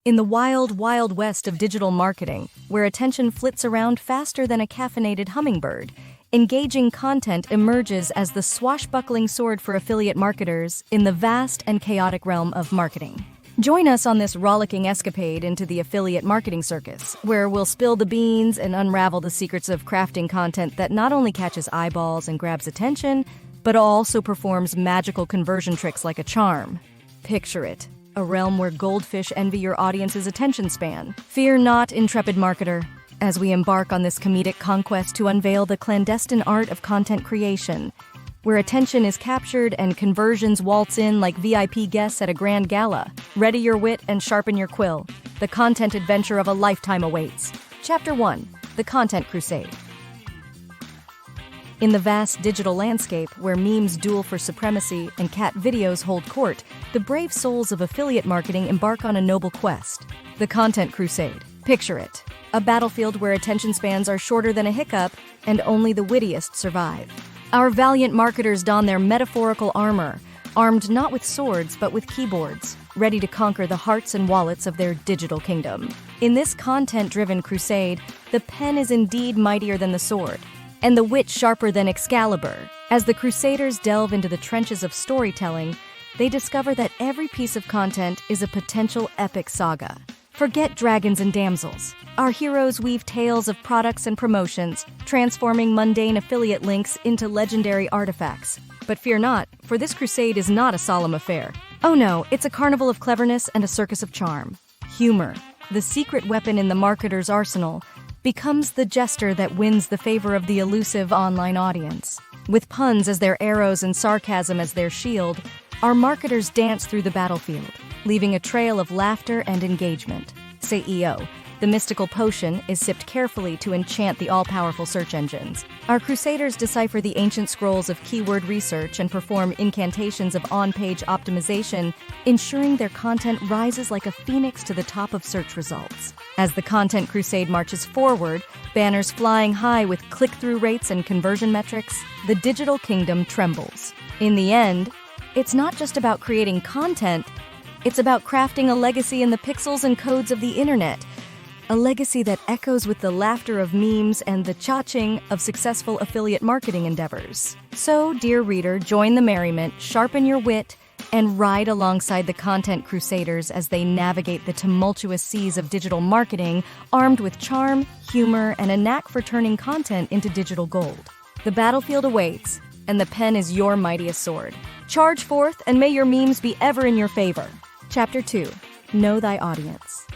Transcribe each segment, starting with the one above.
In the wild, wild west of digital marketing, where attention flits around faster than a caffeinated hummingbird, engaging content emerges as the swashbuckling sword for affiliate marketers in the vast and chaotic realm of marketing. Join us on this rollicking escapade into the affiliate marketing circus, where we'll spill the beans and unravel the secrets of crafting content that not only catches eyeballs and grabs attention, but also performs magical conversion tricks like a charm. Picture it. A realm where goldfish envy your audience's attention span. Fear not, intrepid marketer, as we embark on this comedic conquest to unveil the clandestine art of content creation, where attention is captured and conversions waltz in like VIP guests at a grand gala. Ready your wit and sharpen your quill. The content adventure of a lifetime awaits. Chapter 1: The Content Crusade. In the vast digital landscape where memes duel for supremacy and cat videos hold court, the brave souls of affiliate marketing embark on a noble quest. The Content Crusade. Picture it. A battlefield where attention spans are shorter than a hiccup and only the wittiest survive. Our valiant marketers don their metaphorical armor, armed not with swords but with keyboards, ready to conquer the hearts and wallets of their digital kingdom. In this content-driven crusade, the pen is indeed mightier than the sword, and the wit sharper than Excalibur. As the Crusaders delve into the trenches of storytelling, they discover that every piece of content is a potential epic saga. Forget dragons and damsels. Our heroes weave tales of products and promotions, transforming mundane affiliate links into legendary artifacts. But fear not, for this crusade is not a solemn affair. Oh no, it's a carnival of cleverness and a circus of charm. Humor, the secret weapon in the marketer's arsenal, becomes the jester that wins the favor of the elusive online audience. With puns as their arrows and sarcasm as their shield, our marketers dance through the battlefield, leaving a trail of laughter and engagement. CEO, the mystical potion is sipped carefully to enchant the all-powerful search engines. Our crusaders decipher the ancient scrolls of keyword research and perform incantations of on-page optimization, ensuring their content rises like a phoenix to the top of search results. As the Content Crusade marches forward, banners flying high with click-through rates and conversion metrics, the digital kingdom trembles. In the end, it's not just about creating content, it's about crafting a legacy in the pixels and codes of the internet. A legacy that echoes with the laughter of memes and the cha-ching of successful affiliate marketing endeavors. So, dear reader, join the merriment, sharpen your wit, and ride alongside the Content Crusaders as they navigate the tumultuous seas of digital marketing, armed with charm, humor, and a knack for turning content into digital gold. The battlefield awaits, and the pen is your mightiest sword. Charge forth, and may your memes be ever in your favor. Chapter 2: Know Thy Audience.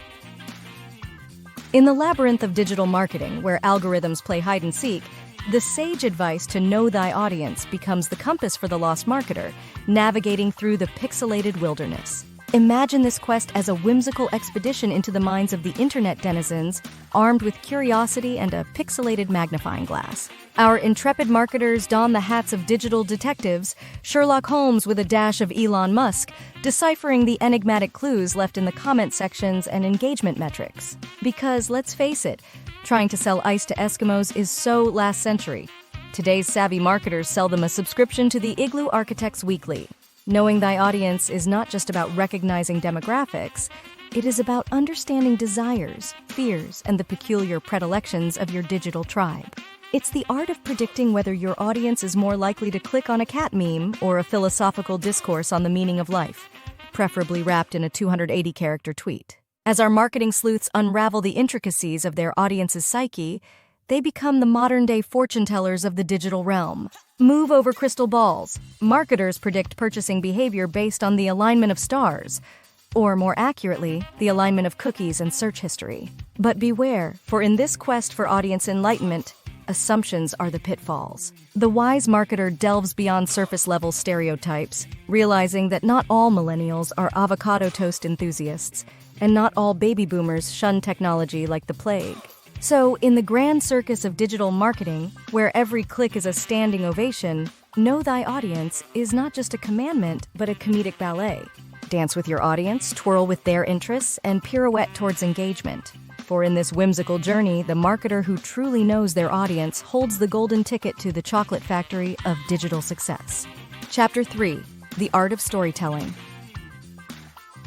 In the labyrinth of digital marketing, where algorithms play hide-and-seek, the sage advice to know thy audience becomes the compass for the lost marketer, navigating through the pixelated wilderness. Imagine this quest as a whimsical expedition into the minds of the internet denizens, armed with curiosity and a pixelated magnifying glass. Our intrepid marketers don the hats of digital detectives, Sherlock Holmes with a dash of Elon Musk, deciphering the enigmatic clues left in the comment sections and engagement metrics. Because, let's face it, trying to sell ice to Eskimos is so last century. Today's savvy marketers sell them a subscription to the Igloo Architects Weekly. Knowing thy audience is not just about recognizing demographics, it is about understanding desires, fears, and the peculiar predilections of your digital tribe. It's the art of predicting whether your audience is more likely to click on a cat meme or a philosophical discourse on the meaning of life, preferably wrapped in a 280-character tweet. As our marketing sleuths unravel the intricacies of their audience's psyche, they become the modern-day fortune-tellers of the digital realm. Move over crystal balls. Marketers predict purchasing behavior based on the alignment of stars, or more accurately, the alignment of cookies and search history. But beware, for in this quest for audience enlightenment, assumptions are the pitfalls. The wise marketer delves beyond surface-level stereotypes, realizing that not all millennials are avocado toast enthusiasts, and not all baby boomers shun technology like the plague. So, in the grand circus of digital marketing, where every click is a standing ovation, know thy audience is not just a commandment, but a comedic ballet. Dance with your audience, twirl with their interests, and pirouette towards engagement. For in this whimsical journey, the marketer who truly knows their audience holds the golden ticket to the chocolate factory of digital success. Chapter 3: The Art of Storytelling.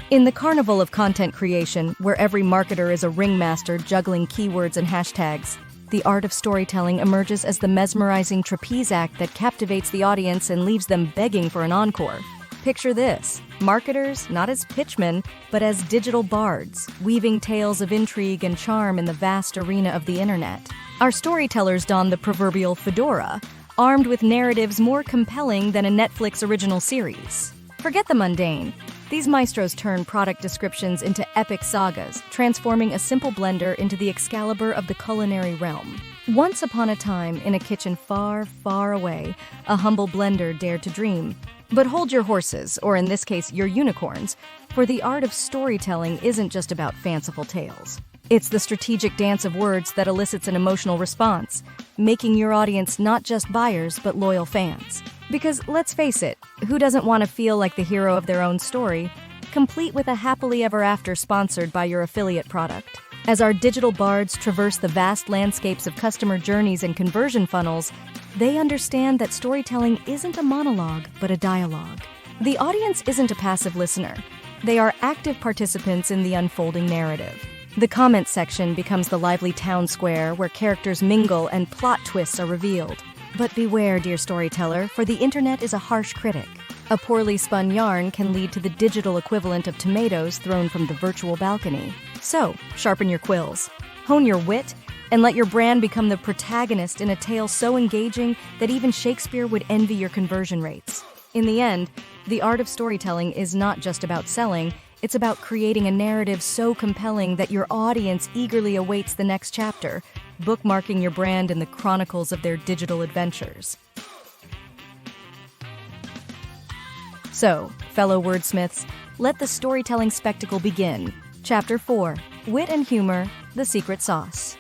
In the carnival of content creation, where every marketer is a ringmaster juggling keywords and hashtags, the art of storytelling emerges as the mesmerizing trapeze act that captivates the audience and leaves them begging for an encore. Picture this: marketers not as pitchmen, but as digital bards, weaving tales of intrigue and charm in the vast arena of the internet. Our storytellers don the proverbial fedora, armed with narratives more compelling than a Netflix original series. Forget the mundane. These maestros turn product descriptions into epic sagas, transforming a simple blender into the Excalibur of the culinary realm. Once upon a time, in a kitchen far, far away, a humble blender dared to dream. But hold your horses, or in this case, your unicorns, for the art of storytelling isn't just about fanciful tales. It's the strategic dance of words that elicits an emotional response, making your audience not just buyers, but loyal fans. Because let's face it, who doesn't want to feel like the hero of their own story, complete with a happily ever after sponsored by your affiliate product? As our digital bards traverse the vast landscapes of customer journeys and conversion funnels, they understand that storytelling isn't a monologue, but a dialogue. The audience isn't a passive listener. They are active participants in the unfolding narrative. The comment section becomes the lively town square where characters mingle and plot twists are revealed. But beware, dear storyteller, for the internet is a harsh critic. A poorly spun yarn can lead to the digital equivalent of tomatoes thrown from the virtual balcony. So, sharpen your quills, hone your wit, and let your brand become the protagonist in a tale so engaging that even Shakespeare would envy your conversion rates. In the end, the art of storytelling is not just about selling, it's about creating a narrative so compelling that your audience eagerly awaits the next chapter, bookmarking your brand in the chronicles of their digital adventures. So, fellow wordsmiths, let the storytelling spectacle begin. Chapter 4: Wit and Humor, the Secret Sauce.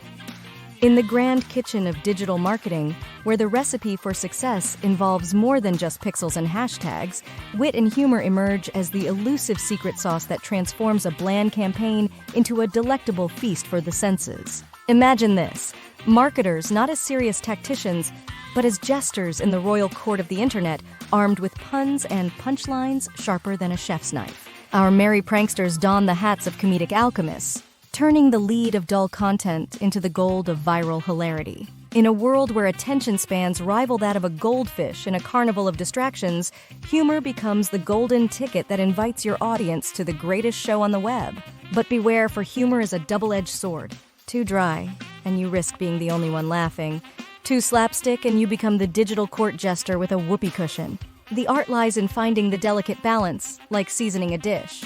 In the grand kitchen of digital marketing, where the recipe for success involves more than just pixels and hashtags, wit and humor emerge as the elusive secret sauce that transforms a bland campaign into a delectable feast for the senses. Imagine this: marketers not as serious tacticians, but as jesters in the royal court of the internet, armed with puns and punchlines sharper than a chef's knife. Our merry pranksters don the hats of comedic alchemists, turning the lead of dull content into the gold of viral hilarity. In a world where attention spans rival that of a goldfish in a carnival of distractions, humor becomes the golden ticket that invites your audience to the greatest show on the web. But beware, for humor is a double-edged sword. Too dry, and you risk being the only one laughing. Too slapstick, and you become the digital court jester with a whoopee cushion. The art lies in finding the delicate balance, like seasoning a dish.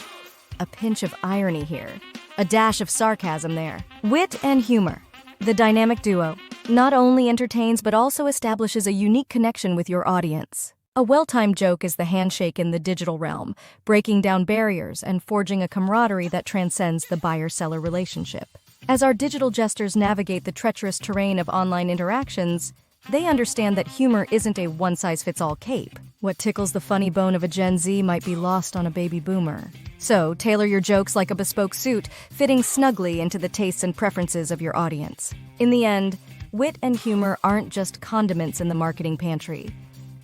A pinch of irony here. A dash of sarcasm there. Wit and humor, the dynamic duo, not only entertains but also establishes a unique connection with your audience. A well-timed joke is the handshake in the digital realm, breaking down barriers and forging a camaraderie that transcends the buyer-seller relationship. As our digital jesters navigate the treacherous terrain of online interactions, they understand that humor isn't a one-size-fits-all cape. What tickles the funny bone of a Gen Z might be lost on a baby boomer. So, tailor your jokes like a bespoke suit, fitting snugly into the tastes and preferences of your audience. In the end, wit and humor aren't just condiments in the marketing pantry.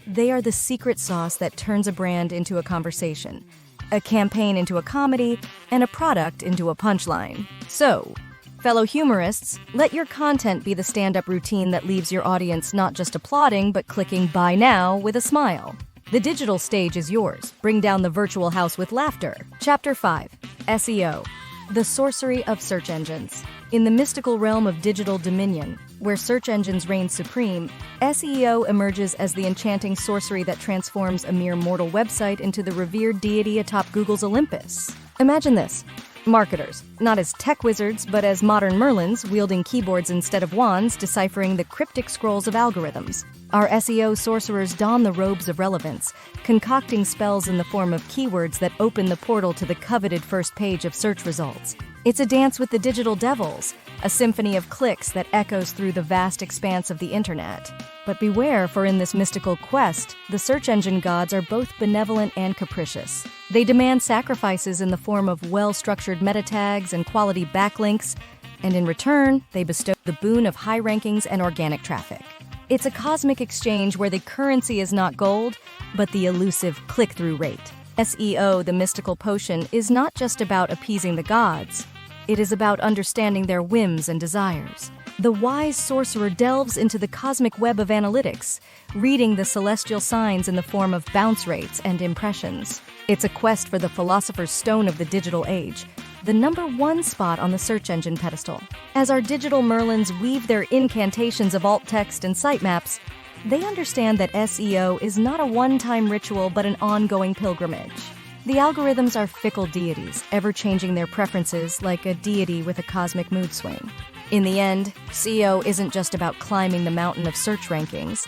They are the secret sauce that turns a brand into a conversation, a campaign into a comedy, and a product into a punchline. So, fellow humorists, let your content be the stand-up routine that leaves your audience not just applauding, but clicking buy now with a smile. The digital stage is yours. Bring down the virtual house with laughter. Chapter 5: SEO, the sorcery of search engines. In the mystical realm of digital dominion, where search engines reign supreme, SEO emerges as the enchanting sorcery that transforms a mere mortal website into the revered deity atop Google's Olympus. Imagine this: marketers, not as tech wizards, but as modern Merlins, wielding keyboards instead of wands, deciphering the cryptic scrolls of algorithms. Our SEO sorcerers don the robes of relevance, concocting spells in the form of keywords that open the portal to the coveted first page of search results. It's a dance with the digital devils, a symphony of clicks that echoes through the vast expanse of the internet. But beware, for in this mystical quest, the search engine gods are both benevolent and capricious. They demand sacrifices in the form of well-structured meta tags and quality backlinks, and in return, they bestow the boon of high rankings and organic traffic. It's a cosmic exchange where the currency is not gold, but the elusive click-through rate. SEO, the mystical potion, is not just about appeasing the gods. It is about understanding their whims and desires. The wise sorcerer delves into the cosmic web of analytics, reading the celestial signs in the form of bounce rates and impressions. It's a quest for the philosopher's stone of the digital age, the #1 spot on the search engine pedestal. As our digital Merlins weave their incantations of alt text and sitemaps, they understand that SEO is not a one-time ritual but an ongoing pilgrimage. The algorithms are fickle deities, ever changing their preferences like a deity with a cosmic mood swing. In the end, SEO isn't just about climbing the mountain of search rankings.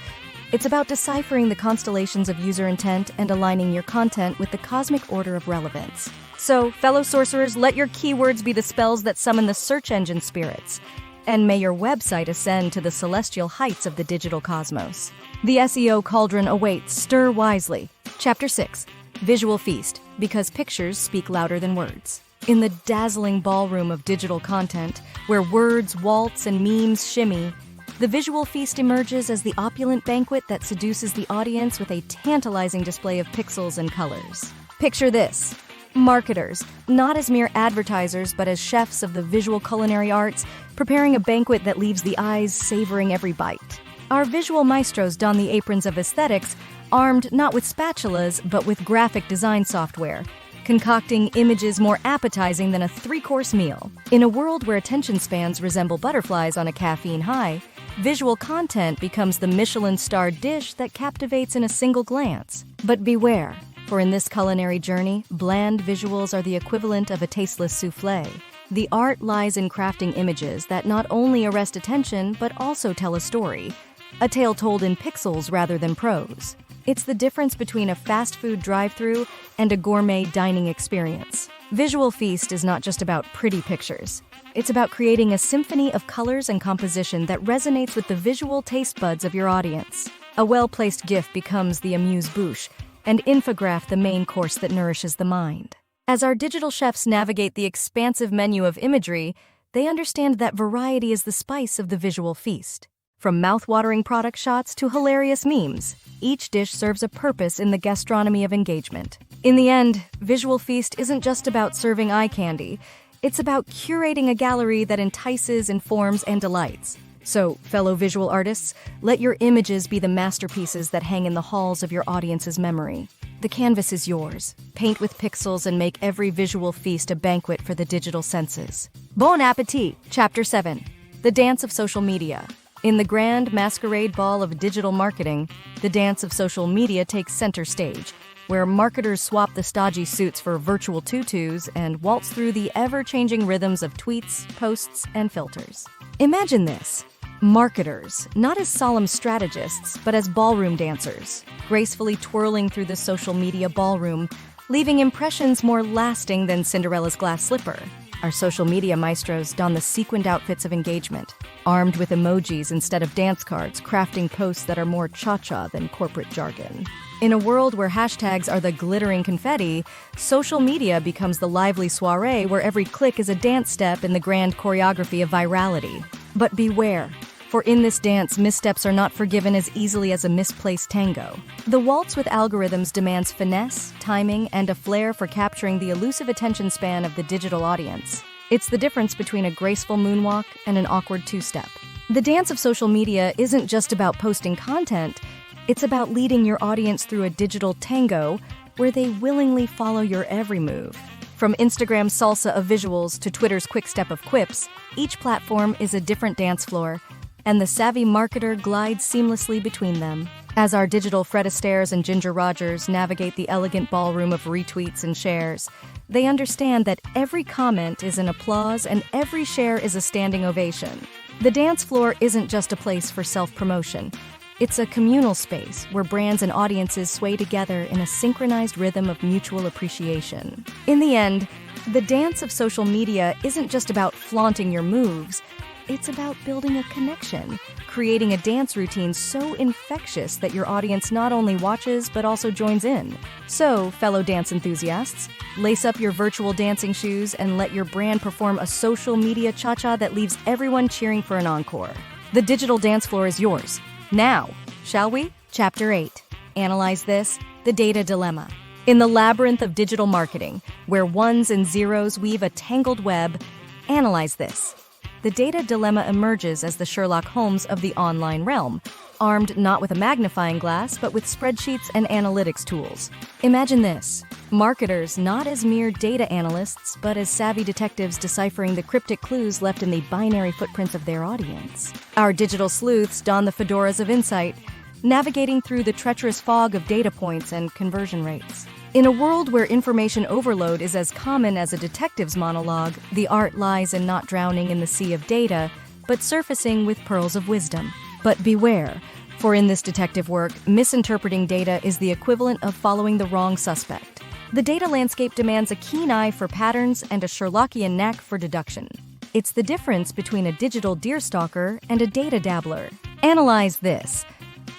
It's about deciphering the constellations of user intent and aligning your content with the cosmic order of relevance. So, fellow sorcerers, let your keywords be the spells that summon the search engine spirits, and may your website ascend to the celestial heights of the digital cosmos. The SEO cauldron awaits. Stir wisely. Chapter 6. Visual Feast, because pictures speak louder than words. In the dazzling ballroom of digital content, where words waltz and memes shimmy, the visual feast emerges as the opulent banquet that seduces the audience with a tantalizing display of pixels and colors. Picture this. Marketers, not as mere advertisers but as chefs of the visual culinary arts, preparing a banquet that leaves the eyes savoring every bite. Our visual maestros don the aprons of aesthetics, armed not with spatulas but with graphic design software, concocting images more appetizing than a 3-course meal. In a world where attention spans resemble butterflies on a caffeine high, visual content becomes the Michelin-starred dish that captivates in a single glance. But beware, for in this culinary journey, bland visuals are the equivalent of a tasteless soufflé. The art lies in crafting images that not only arrest attention but also tell a story, a tale told in pixels rather than prose. It's the difference between a fast food drive-thru and a gourmet dining experience. Visual Feast is not just about pretty pictures. It's about creating a symphony of colors and composition that resonates with the visual taste buds of your audience. A well-placed GIF becomes the amuse-bouche, and infograph the main course that nourishes the mind. As our digital chefs navigate the expansive menu of imagery, they understand that variety is the spice of the visual feast. From mouth-watering product shots to hilarious memes, each dish serves a purpose in the gastronomy of engagement. In the end, Visual Feast isn't just about serving eye candy. It's about curating a gallery that entices, informs, and delights. So, fellow visual artists, let your images be the masterpieces that hang in the halls of your audience's memory. The canvas is yours. Paint with pixels and make every visual feast a banquet for the digital senses. Bon appétit! Chapter 7. The Dance of Social Media. In the grand masquerade ball of digital marketing, the dance of social media takes center stage, where marketers swap the stodgy suits for virtual tutus and waltz through the ever-changing rhythms of tweets, posts, and filters. Imagine this. Marketers, not as solemn strategists, but as ballroom dancers, gracefully twirling through the social media ballroom, leaving impressions more lasting than Cinderella's glass slipper. Our social media maestros don the sequined outfits of engagement, armed with emojis instead of dance cards, crafting posts that are more cha-cha than corporate jargon. In a world where hashtags are the glittering confetti, social media becomes the lively soiree where every click is a dance step in the grand choreography of virality. But beware, for in this dance, missteps are not forgiven as easily as a misplaced tango. The waltz with algorithms demands finesse, timing, and a flair for capturing the elusive attention span of the digital audience. It's the difference between a graceful moonwalk and an awkward two-step. The dance of social media isn't just about posting content, it's about leading your audience through a digital tango where they willingly follow your every move. From Instagram's salsa of visuals to Twitter's quick step of quips, each platform is a different dance floor, and the savvy marketer glides seamlessly between them. As our digital Fred Astaire's and Ginger Rogers navigate the elegant ballroom of retweets and shares, they understand that every comment is an applause and every share is a standing ovation. The dance floor isn't just a place for self-promotion. It's a communal space where brands and audiences sway together in a synchronized rhythm of mutual appreciation. In the end, the dance of social media isn't just about flaunting your moves. It's about building a connection, creating a dance routine so infectious that your audience not only watches but also joins in. So, fellow dance enthusiasts, lace up your virtual dancing shoes and let your brand perform a social media cha-cha that leaves everyone cheering for an encore. The digital dance floor is yours. Now, shall we? Chapter 8. Analyze this, the data dilemma. In the labyrinth of digital marketing, where ones and zeros weave a tangled web, analyze this. The data dilemma emerges as the Sherlock Holmes of the online realm, armed not with a magnifying glass, but with spreadsheets and analytics tools. Imagine this: marketers not as mere data analysts, but as savvy detectives deciphering the cryptic clues left in the binary footprints of their audience. Our digital sleuths don the fedoras of insight, navigating through the treacherous fog of data points and conversion rates. In a world where information overload is as common as a detective's monologue, the art lies in not drowning in the sea of data, but surfacing with pearls of wisdom. But beware, for in this detective work, misinterpreting data is the equivalent of following the wrong suspect. The data landscape demands a keen eye for patterns and a Sherlockian knack for deduction. It's the difference between a digital deerstalker and a data dabbler. Analyze this.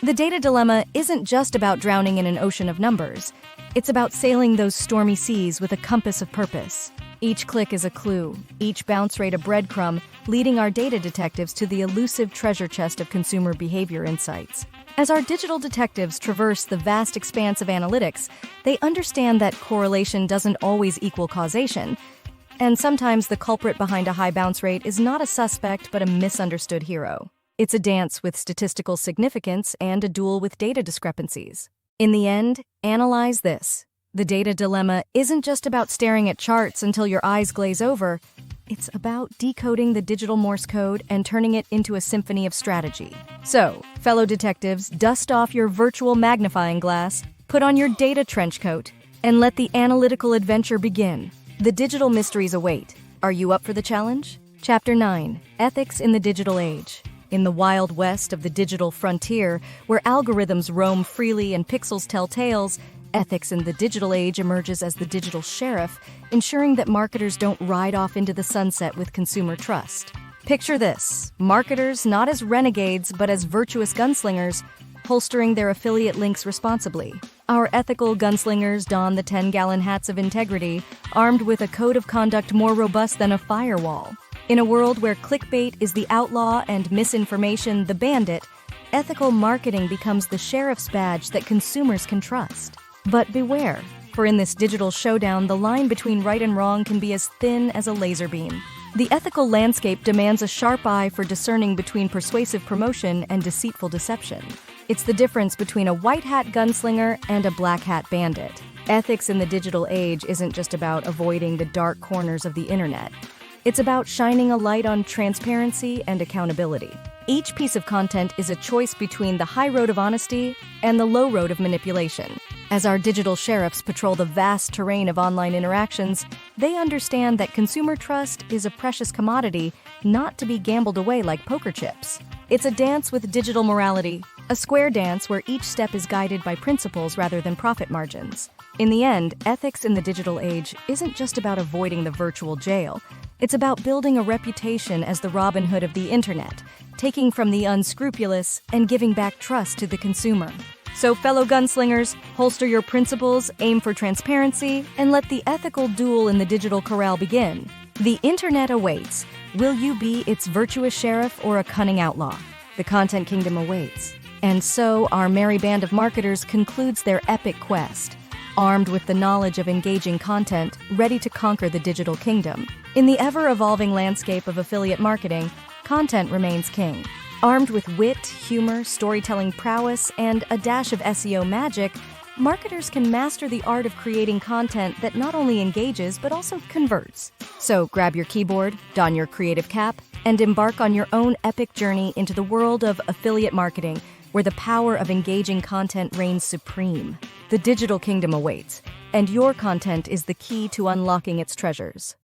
The data dilemma isn't just about drowning in an ocean of numbers. It's about sailing those stormy seas with a compass of purpose. Each click is a clue, each bounce rate a breadcrumb, leading our data detectives to the elusive treasure chest of consumer behavior insights. As our digital detectives traverse the vast expanse of analytics, they understand that correlation doesn't always equal causation, and sometimes the culprit behind a high bounce rate is not a suspect but a misunderstood hero. It's a dance with statistical significance and a duel with data discrepancies. In the end, analyze this. The data dilemma isn't just about staring at charts until your eyes glaze over. It's about decoding the digital Morse code and turning it into a symphony of strategy. So, fellow detectives, dust off your virtual magnifying glass, put on your data trench coat, and let the analytical adventure begin. The digital mysteries await. Are you up for the challenge? Chapter 9: Ethics in the Digital Age. In the wild west of the digital frontier, where algorithms roam freely and pixels tell tales, ethics in the digital age emerges as the digital sheriff, ensuring that marketers don't ride off into the sunset with consumer trust. Picture this: marketers not as renegades, but as virtuous gunslingers, holstering their affiliate links responsibly. Our ethical gunslingers don the 10-gallon hats of integrity, armed with a code of conduct more robust than a firewall. In a world where clickbait is the outlaw and misinformation the bandit, ethical marketing becomes the sheriff's badge that consumers can trust. But beware, for in this digital showdown, the line between right and wrong can be as thin as a laser beam. The ethical landscape demands a sharp eye for discerning between persuasive promotion and deceitful deception. It's the difference between a white-hat gunslinger and a black-hat bandit. Ethics in the digital age isn't just about avoiding the dark corners of the internet. It's about shining a light on transparency and accountability. Each piece of content is a choice between the high road of honesty and the low road of manipulation. As our digital sheriffs patrol the vast terrain of online interactions, they understand that consumer trust is a precious commodity, not to be gambled away like poker chips. It's a dance with digital morality, a square dance where each step is guided by principles rather than profit margins. In the end, ethics in the digital age isn't just about avoiding the virtual jail. It's about building a reputation as the Robin Hood of the internet, taking from the unscrupulous and giving back trust to the consumer. So, fellow gunslingers, holster your principles, aim for transparency, and let the ethical duel in the digital corral begin. The internet awaits. Will you be its virtuous sheriff or a cunning outlaw? The content kingdom awaits. And so, our merry band of marketers concludes their epic quest, armed with the knowledge of engaging content, ready to conquer the digital kingdom. In the ever-evolving landscape of affiliate marketing, content remains king. Armed with wit, humor, storytelling prowess, and a dash of SEO magic, marketers can master the art of creating content that not only engages but also converts. So grab your keyboard, don your creative cap, and embark on your own epic journey into the world of affiliate marketing, where the power of engaging content reigns supreme. The digital kingdom awaits, and your content is the key to unlocking its treasures.